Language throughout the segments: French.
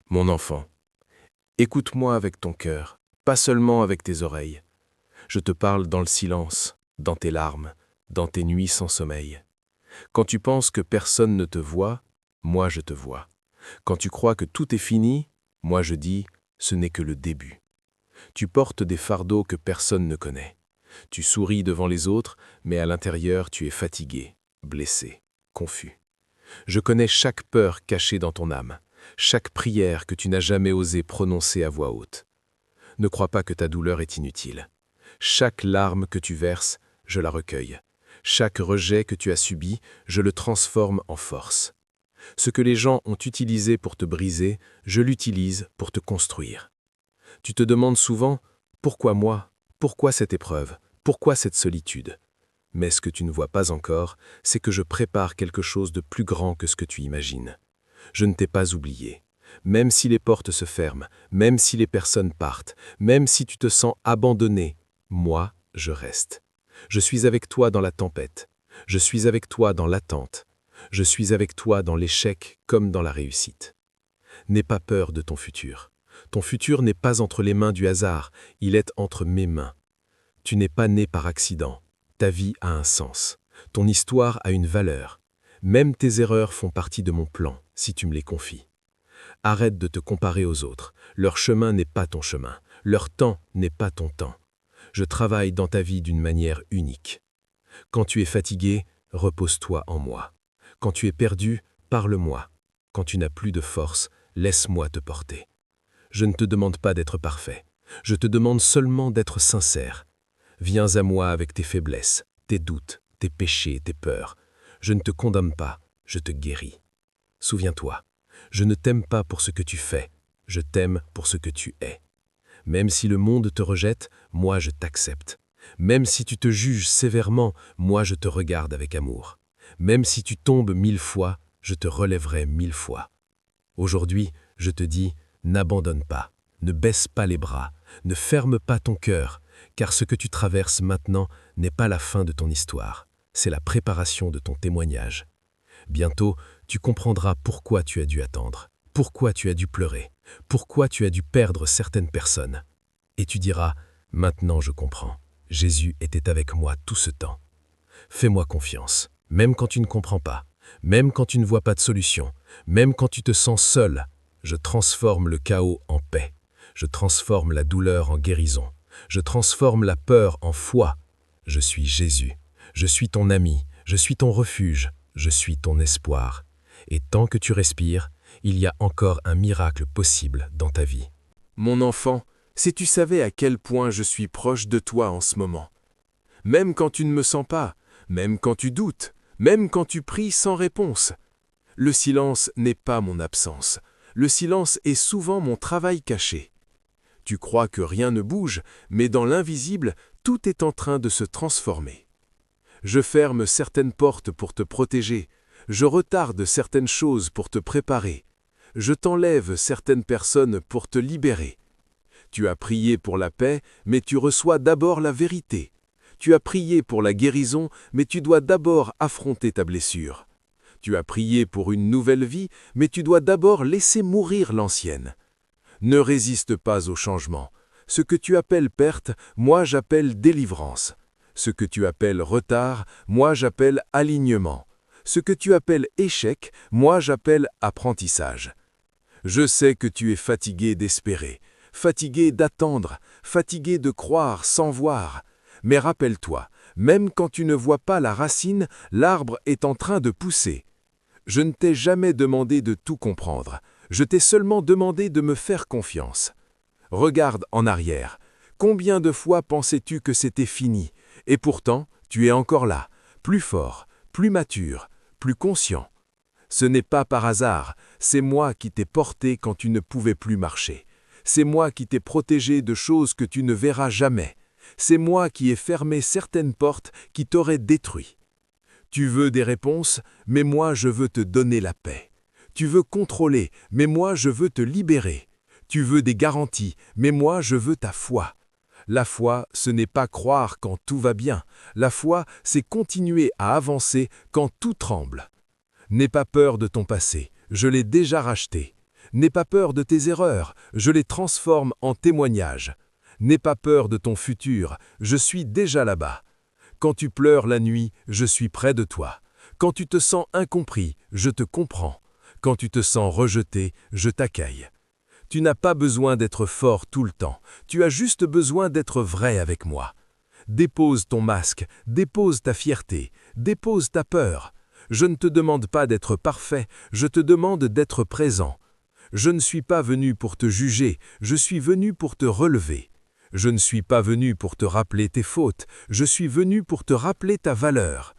Mon enfant, écoute-moi avec ton cœur, pas seulement avec tes oreilles. Je te parle dans le silence, dans tes larmes, dans tes nuits sans sommeil. Quand tu penses que personne ne te voit, moi je te vois. Quand tu crois que tout est fini, moi je dis, ce n'est que le début. Tu portes des fardeaux que personne ne connaît. Tu souris devant les autres, mais à l'intérieur tu es fatigué, blessé, confus. Je connais chaque peur cachée dans ton âme, chaque prière que tu n'as jamais osé prononcer à voix haute. Ne crois pas que ta douleur est inutile. Chaque larme que tu verses, je la recueille. Chaque rejet que tu as subi, je le transforme en force. Ce que les gens ont utilisé pour te briser, je l'utilise pour te construire. Tu te demandes souvent, pourquoi moi? Pourquoi cette épreuve? Pourquoi cette solitude? Mais ce que tu ne vois pas encore, c'est que je prépare quelque chose de plus grand que ce que tu imagines. Je ne t'ai pas oublié. Même si les portes se ferment, même si les personnes partent, même si tu te sens abandonné, moi, je reste. Je suis avec toi dans la tempête. Je suis avec toi dans l'attente. Je suis avec toi dans l'échec comme dans la réussite. N'aie pas peur de ton futur. Ton futur n'est pas entre les mains du hasard, il est entre mes mains. Tu n'es pas né par accident. Ta vie a un sens. Ton histoire a une valeur. Même tes erreurs font partie de mon plan, si tu me les confies. Arrête de te comparer aux autres. Leur chemin n'est pas ton chemin. Leur temps n'est pas ton temps. Je travaille dans ta vie d'une manière unique. Quand tu es fatigué, repose-toi en moi. Quand tu es perdu, parle-moi. Quand tu n'as plus de force, laisse-moi te porter. Je ne te demande pas d'être parfait. Je te demande seulement d'être sincère. Viens à moi avec tes faiblesses, tes doutes, tes péchés, tes peurs. Je ne te condamne pas, je te guéris. Souviens-toi, je ne t'aime pas pour ce que tu fais, je t'aime pour ce que tu es. Même si le monde te rejette, moi je t'accepte. Même si tu te juges sévèrement, moi je te regarde avec amour. Même si tu tombes 1000 fois, je te relèverai 1000 fois. Aujourd'hui, je te dis, n'abandonne pas, ne baisse pas les bras, ne ferme pas ton cœur, car ce que tu traverses maintenant n'est pas la fin de ton histoire, c'est la préparation de ton témoignage. Bientôt, tu comprendras pourquoi tu as dû attendre, pourquoi tu as dû pleurer, pourquoi tu as dû perdre certaines personnes. Et tu diras, maintenant je comprends, Jésus était avec moi tout ce temps. Fais-moi confiance, même quand tu ne comprends pas, même quand tu ne vois pas de solution, même quand tu te sens seul, je transforme le chaos en paix, je transforme la douleur en guérison, je transforme la peur en foi. Je suis Jésus, je suis ton ami, je suis ton refuge, je suis ton espoir. Et tant que tu respires, il y a encore un miracle possible dans ta vie. Mon enfant, si tu savais à quel point je suis proche de toi en ce moment. Même quand tu ne me sens pas, même quand tu doutes, même quand tu pries sans réponse. Le silence n'est pas mon absence. Le silence est souvent mon travail caché. Tu crois que rien ne bouge, mais dans l'invisible, tout est en train de se transformer. Je ferme certaines portes pour te protéger. Je retarde certaines choses pour te préparer. Je t'enlève certaines personnes pour te libérer. Tu as prié pour la paix, mais tu reçois d'abord la vérité. Tu as prié pour la guérison, mais tu dois d'abord affronter ta blessure. Tu as prié pour une nouvelle vie, mais tu dois d'abord laisser mourir l'ancienne. Ne résiste pas au changement. Ce que tu appelles perte, moi j'appelle délivrance. Ce que tu appelles retard, moi j'appelle alignement. Ce que tu appelles échec, moi j'appelle apprentissage. Je sais que tu es fatigué d'espérer, fatigué d'attendre, fatigué de croire sans voir. Mais rappelle-toi, même quand tu ne vois pas la racine, l'arbre est en train de pousser. Je ne t'ai jamais demandé de tout comprendre. Je t'ai seulement demandé de me faire confiance. Regarde en arrière. Combien de fois pensais-tu que c'était fini? Et pourtant, tu es encore là, plus fort, plus mature, plus conscient. Ce n'est pas par hasard, c'est moi qui t'ai porté quand tu ne pouvais plus marcher. C'est moi qui t'ai protégé de choses que tu ne verras jamais. C'est moi qui ai fermé certaines portes qui t'auraient détruit. Tu veux des réponses, mais moi je veux te donner la paix. Tu veux contrôler, mais moi je veux te libérer. Tu veux des garanties, mais moi je veux ta foi. La foi, ce n'est pas croire quand tout va bien. La foi, c'est continuer à avancer quand tout tremble. N'aie pas peur de ton passé, je l'ai déjà racheté. N'aie pas peur de tes erreurs, je les transforme en témoignages. N'aie pas peur de ton futur, je suis déjà là-bas. Quand tu pleures la nuit, je suis près de toi. Quand tu te sens incompris, je te comprends. Quand tu te sens rejeté, je t'accueille. Tu n'as pas besoin d'être fort tout le temps, tu as juste besoin d'être vrai avec moi. Dépose ton masque, dépose ta fierté, dépose ta peur. Je ne te demande pas d'être parfait, je te demande d'être présent. Je ne suis pas venu pour te juger, je suis venu pour te relever. Je ne suis pas venu pour te rappeler tes fautes, je suis venu pour te rappeler ta valeur.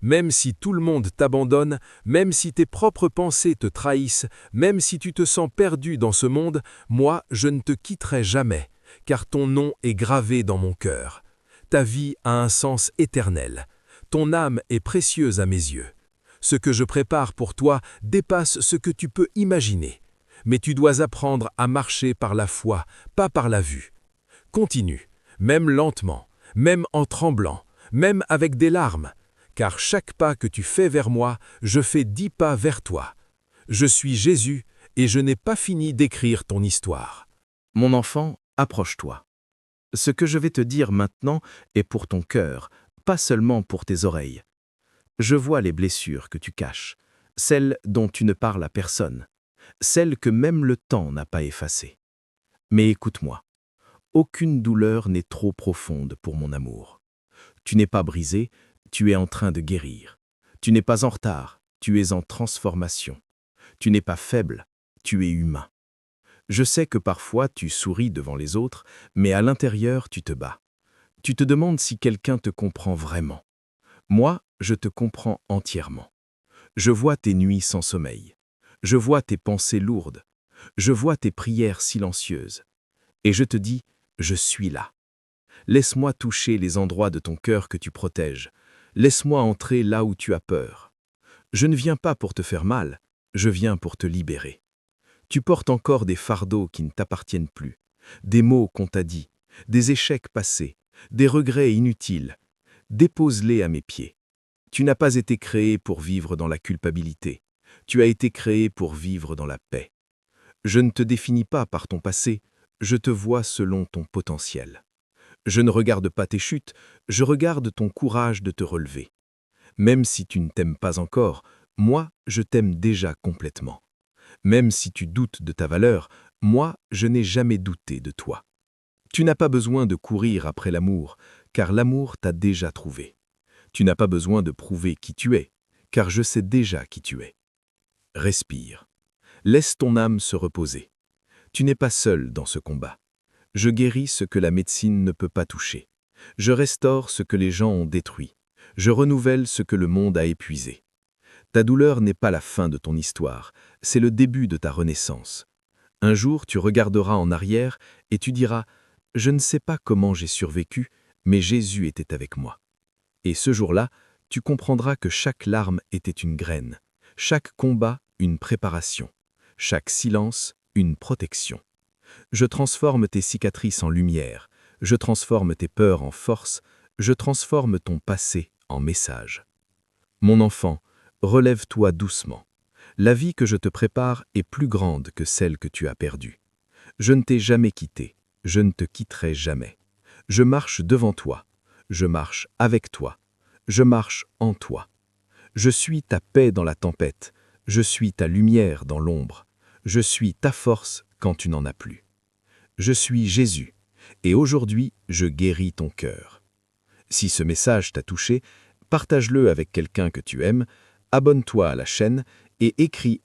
Même si tout le monde t'abandonne, même si tes propres pensées te trahissent, même si tu te sens perdu dans ce monde, moi, je ne te quitterai jamais, car ton nom est gravé dans mon cœur. Ta vie a un sens éternel. Ton âme est précieuse à mes yeux. Ce que je prépare pour toi dépasse ce que tu peux imaginer. Mais tu dois apprendre à marcher par la foi, pas par la vue. Continue, même lentement, même en tremblant, même avec des larmes, car chaque pas que tu fais vers moi, je fais 10 pas vers toi. Je suis Jésus et je n'ai pas fini d'écrire ton histoire. Mon enfant, approche-toi. Ce que je vais te dire maintenant est pour ton cœur, pas seulement pour tes oreilles. Je vois les blessures que tu caches, celles dont tu ne parles à personne, celles que même le temps n'a pas effacées. Mais écoute-moi, aucune douleur n'est trop profonde pour mon amour. Tu n'es pas brisé, tu es en train de guérir. Tu n'es pas en retard, tu es en transformation. Tu n'es pas faible, tu es humain. Je sais que parfois tu souris devant les autres, mais à l'intérieur tu te bats. Tu te demandes si quelqu'un te comprend vraiment. Moi, je te comprends entièrement. Je vois tes nuits sans sommeil. Je vois tes pensées lourdes. Je vois tes prières silencieuses. Et je te dis, je suis là. Laisse-moi toucher les endroits de ton cœur que tu protèges. Laisse-moi entrer là où tu as peur. Je ne viens pas pour te faire mal, je viens pour te libérer. Tu portes encore des fardeaux qui ne t'appartiennent plus, des mots qu'on t'a dit, des échecs passés, des regrets inutiles. Dépose-les à mes pieds. Tu n'as pas été créé pour vivre dans la culpabilité. Tu as été créé pour vivre dans la paix. Je ne te définis pas par ton passé, je te vois selon ton potentiel. Je ne regarde pas tes chutes, je regarde ton courage de te relever. Même si tu ne t'aimes pas encore, moi, je t'aime déjà complètement. Même si tu doutes de ta valeur, moi, je n'ai jamais douté de toi. Tu n'as pas besoin de courir après l'amour, car l'amour t'a déjà trouvé. Tu n'as pas besoin de prouver qui tu es, car je sais déjà qui tu es. Respire. Laisse ton âme se reposer. Tu n'es pas seul dans ce combat. Je guéris ce que la médecine ne peut pas toucher. Je restaure ce que les gens ont détruit. Je renouvelle ce que le monde a épuisé. Ta douleur n'est pas la fin de ton histoire, c'est le début de ta renaissance. Un jour, tu regarderas en arrière et tu diras « Je ne sais pas comment j'ai survécu, mais Jésus était avec moi. » Et ce jour-là, tu comprendras que chaque larme était une graine, chaque combat une préparation, chaque silence une protection. Je transforme tes cicatrices en lumière, je transforme tes peurs en force, je transforme ton passé en message. Mon enfant, relève-toi doucement. La vie que je te prépare est plus grande que celle que tu as perdue. Je ne t'ai jamais quitté, je ne te quitterai jamais. Je marche devant toi, je marche avec toi, je marche en toi. Je suis ta paix dans la tempête, je suis ta lumière dans l'ombre, je suis ta force quand tu n'en as plus. Je suis Jésus, et aujourd'hui, je guéris ton cœur. Si ce message t'a touché, partage-le avec quelqu'un que tu aimes, abonne-toi à la chaîne et écris